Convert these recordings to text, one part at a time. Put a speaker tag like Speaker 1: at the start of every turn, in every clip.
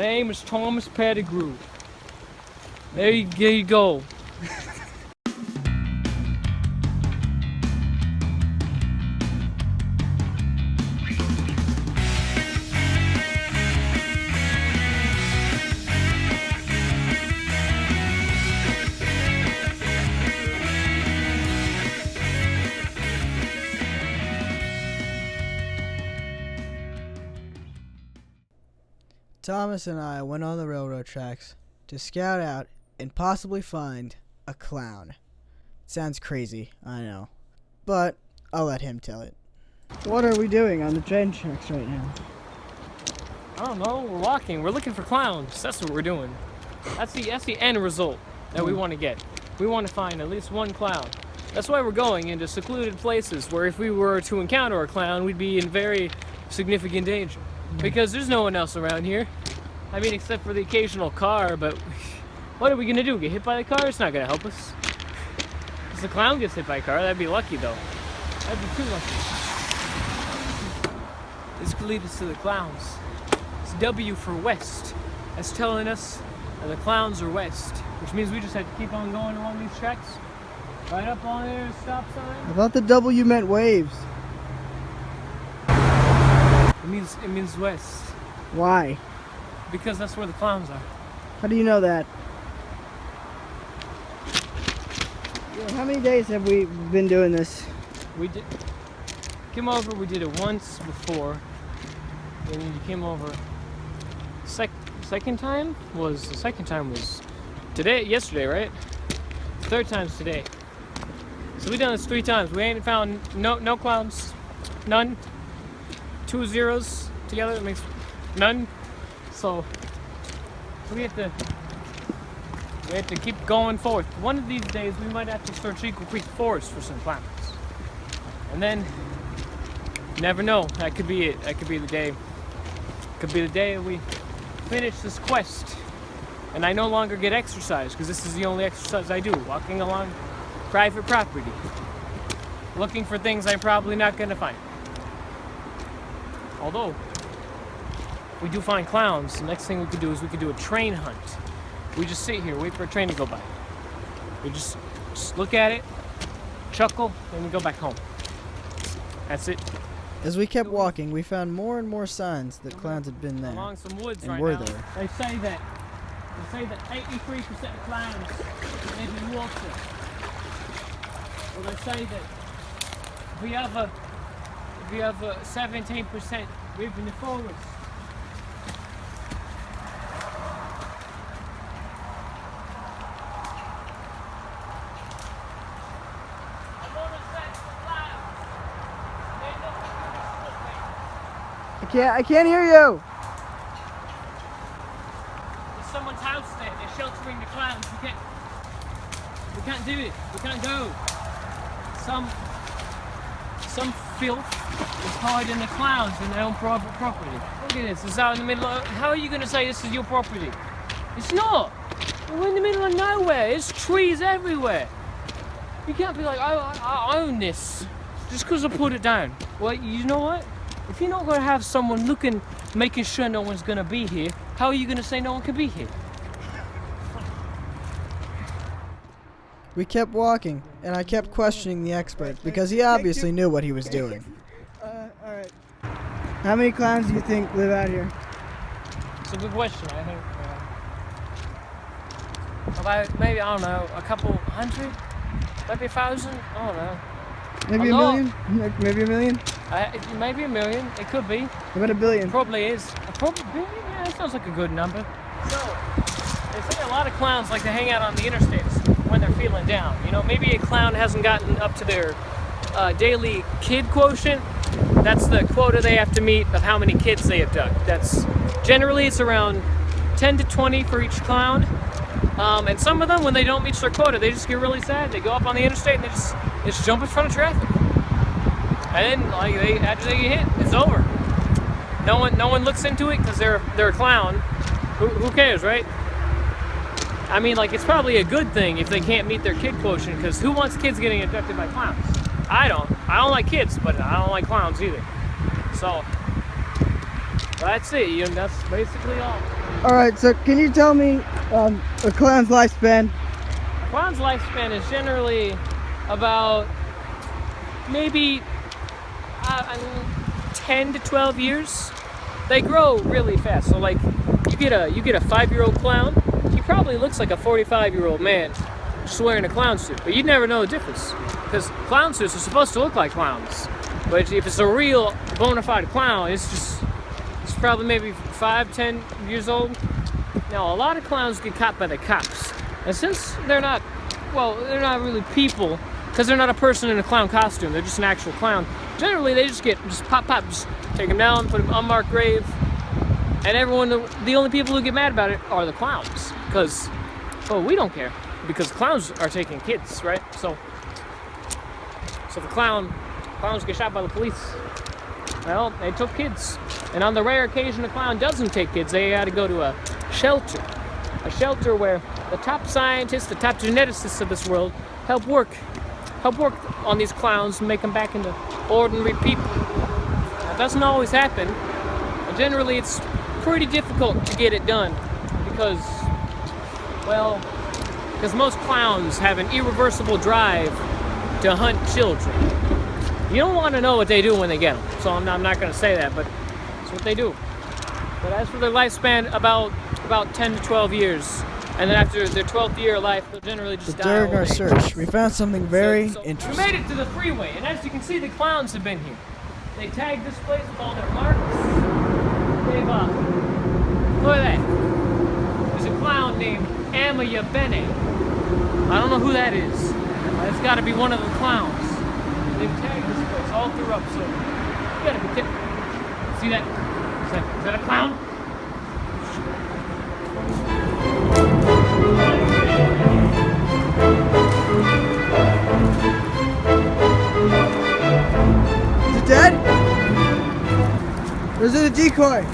Speaker 1: My name is Thomas Pettigrew. There you go.
Speaker 2: Thomas and I went on the railroad tracks to scout out and possibly find a clown. Sounds crazy, I know, but I'll let him tell it. What are we doing on the train tracks right now?
Speaker 1: I don't know, we're walking, we're looking for clowns. That's what we're doing. That's the end result that we want to get. We want to find at least one clown. That's why we're going into secluded places where if we were to encounter a clown, we'd be in very significant danger. Because there's no one else around here. I mean, except for the occasional car, but what are we gonna do? Get hit by the car? It's not gonna help us. If the clown gets hit by a car, that'd be lucky though. That'd be too lucky. This could lead us to the clowns. It's W for west. That's telling us that the clowns are west, which means we just have to keep on going along these tracks. Right up on there, stop sign.
Speaker 2: I thought the W meant waves.
Speaker 1: It means west.
Speaker 2: Why?
Speaker 1: Because that's where the clowns are.
Speaker 2: How do you know that? Yeah, how many days have we been doing this?
Speaker 1: We came over. We did it once before, and then you came over. Second time was today, yesterday, right? Third time's today. So we done this 3 times. We ain't found no clowns, none. 2 zeros together it makes none. So we have to keep going forth. One of these days we might have to search Eagle Creek Forest for some clowns. And then you never know. That could be it. That could be the day. Could be the day we finish this quest. And I no longer get exercise because this is the only exercise I do. Walking along private property. Looking for things I'm probably not gonna find. Although, if we do find clowns, the next thing we could do is we could do a train hunt. We just sit here, wait for a train to go by. We just look at it, chuckle, and we go back home. That's it.
Speaker 2: As we kept walking, we found more and more signs that clowns had been there.
Speaker 1: Along some woods
Speaker 2: and
Speaker 1: right
Speaker 2: were
Speaker 1: now.
Speaker 2: there.
Speaker 1: They say that 83% of clowns live in water. Well, they say that if we have a 17% live in the forest.
Speaker 2: I can't hear you.
Speaker 1: There's someone's house there. They're sheltering the clowns. We can't do it. We can't go. Some filth is hiding the clowns in their own private property. Look at this. It's out in the middle of... How are you going to say this is your property? It's not. We're in the middle of nowhere. There's trees everywhere. You can't be like, I own this just because I put it down. Well, you know what? If you're not going to have someone looking, making sure no one's going to be here, how are you going to say no one can be here?
Speaker 2: We kept walking, and I kept questioning the expert because he obviously knew what he was doing. Alright. How many clowns do you think live out here?
Speaker 1: It's a good question, I think. About maybe, I don't know, a couple hundred? Maybe 1,000? I don't know.
Speaker 2: Maybe a million? Maybe a million?
Speaker 1: Maybe a million. It could be.
Speaker 2: How about a billion?
Speaker 1: Probably is. Yeah, that sounds like a good number. So, they say a lot of clowns like to hang out on the interstates when they're feeling down. You know, maybe a clown hasn't gotten up to their daily kid quotient. That's the quota they have to meet of how many kids they abduct. Generally it's around 10 to 20 for each clown. And some of them, when they don't reach their quota, they just get really sad. They go up on the interstate and they just jump in front of traffic. And then, after they get hit, it's over. No one looks into it because they're a clown. Who cares, right? I mean, it's probably a good thing if they can't meet their kid quotient, because who wants kids getting abducted by clowns? I don't. I don't like kids, but I don't like clowns either. So, that's it. That's basically all.
Speaker 2: All right, so can you tell me a clown's lifespan?
Speaker 1: A clown's lifespan is generally about maybe 10 to 12 years. They grow really fast. So like you get a 5-year-old clown, he probably looks like a 45-year-old man just wearing a clown suit. But you'd never know the difference because clown suits are supposed to look like clowns. But if it's a real bona fide clown, it's probably maybe 5-10 years old. Now a lot of clowns get caught by the cops. And since they're not really people, because they're not a person in a clown costume, they're just an actual clown. Generally, they just pop, just take them down, put them in an unmarked grave, and the only people who get mad about it are the clowns, because, well, we don't care, because clowns are taking kids, right? So the clowns get shot by the police. Well, they took kids, and on the rare occasion a clown doesn't take kids, they had to go to a shelter where the top scientists, the top geneticists of this world help work on these clowns and make them back into ordinary people. That doesn't always happen. Generally, it's pretty difficult to get it done because most clowns have an irreversible drive to hunt children. You don't want to know what they do when they get them, so I'm not going to say that, but it's what they do. But as for their lifespan, about 10 to 12 years. And then after their 12th year of life, they'll generally just die.
Speaker 2: During our search, we found something very
Speaker 1: So
Speaker 2: interesting.
Speaker 1: we made it to the freeway, and as you can see, the clowns have been here. They tagged this place with all their marks. They've, look at that. There's a clown named Amaya Bene. I don't know who that is, but it's got to be one of the clowns. They've tagged this place all through up, so you gotta be careful. See that? Is that a clown?
Speaker 2: Is it dead? Or is it a decoy?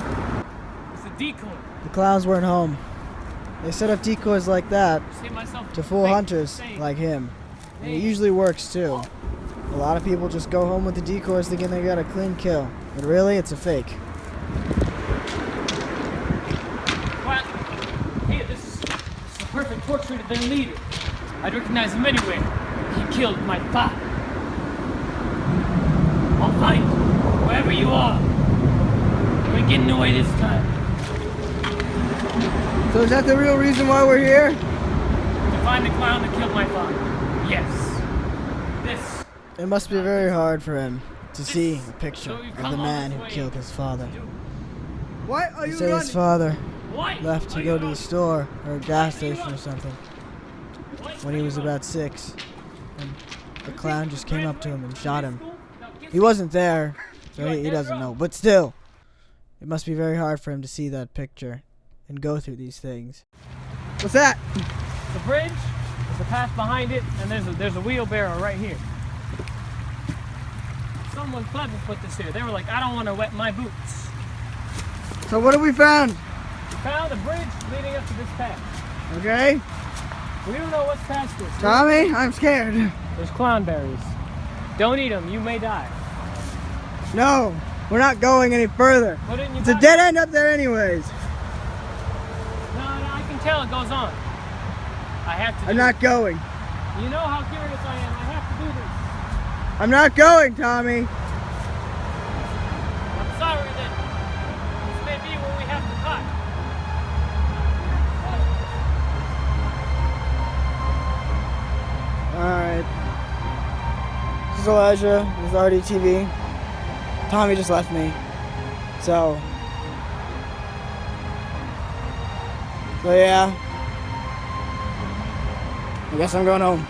Speaker 1: It's a decoy.
Speaker 2: The clowns weren't home. They set up decoys like that
Speaker 1: Save myself
Speaker 2: to fool hunters like him. And it usually works too. A lot of people just go home with the decoys thinking they got a clean kill. But really, it's a fake.
Speaker 1: Well, hey, this is a perfect portrait of their leader. I'd recognize him anywhere. He killed my father. I'll find you, wherever you are. You ain't getting away this time.
Speaker 2: So is that the real reason why we're here?
Speaker 1: To find the clown that killed my father. Yes. This.
Speaker 2: It must be very hard for him to see a picture of the man who killed his father.
Speaker 3: Why are
Speaker 2: He
Speaker 3: you
Speaker 2: said his
Speaker 3: running?
Speaker 2: father
Speaker 1: Why
Speaker 2: left to
Speaker 1: are
Speaker 2: go
Speaker 1: you
Speaker 2: to the
Speaker 1: running?
Speaker 2: store or a gas station or something
Speaker 1: Why
Speaker 2: when he
Speaker 1: are
Speaker 2: was
Speaker 1: you
Speaker 2: about 6. And the clown just came up to him and
Speaker 1: running?
Speaker 2: shot him.
Speaker 1: No, get
Speaker 2: He wasn't there, so he doesn't know. But still, it must be very hard for him to see that picture and go through these things.
Speaker 3: What's that?
Speaker 1: the bridge. There's a path behind it, and there's a wheelbarrow right here. Someone clever put this here. They were like, I don't want to wet my boots.
Speaker 3: So what have we found?
Speaker 1: We found a bridge leading up to this path.
Speaker 3: Okay.
Speaker 1: We don't know what's past this.
Speaker 3: Tommy, I'm scared.
Speaker 1: There's clownberries. Don't eat them. You may die.
Speaker 3: No, we're not going any further.
Speaker 1: Put it in your
Speaker 3: It's a
Speaker 1: body.
Speaker 3: dead end up there anyways.
Speaker 1: No, I can tell it goes on. I have to do
Speaker 3: I'm not going.
Speaker 1: it. You know how curious I am. I have to do this.
Speaker 3: I'm not going, Tommy.
Speaker 1: I'm sorry that this may be where we have to cut.
Speaker 2: Alright. This is Elijah. This is RDTV. Tommy just left me. So yeah. I guess I'm going home.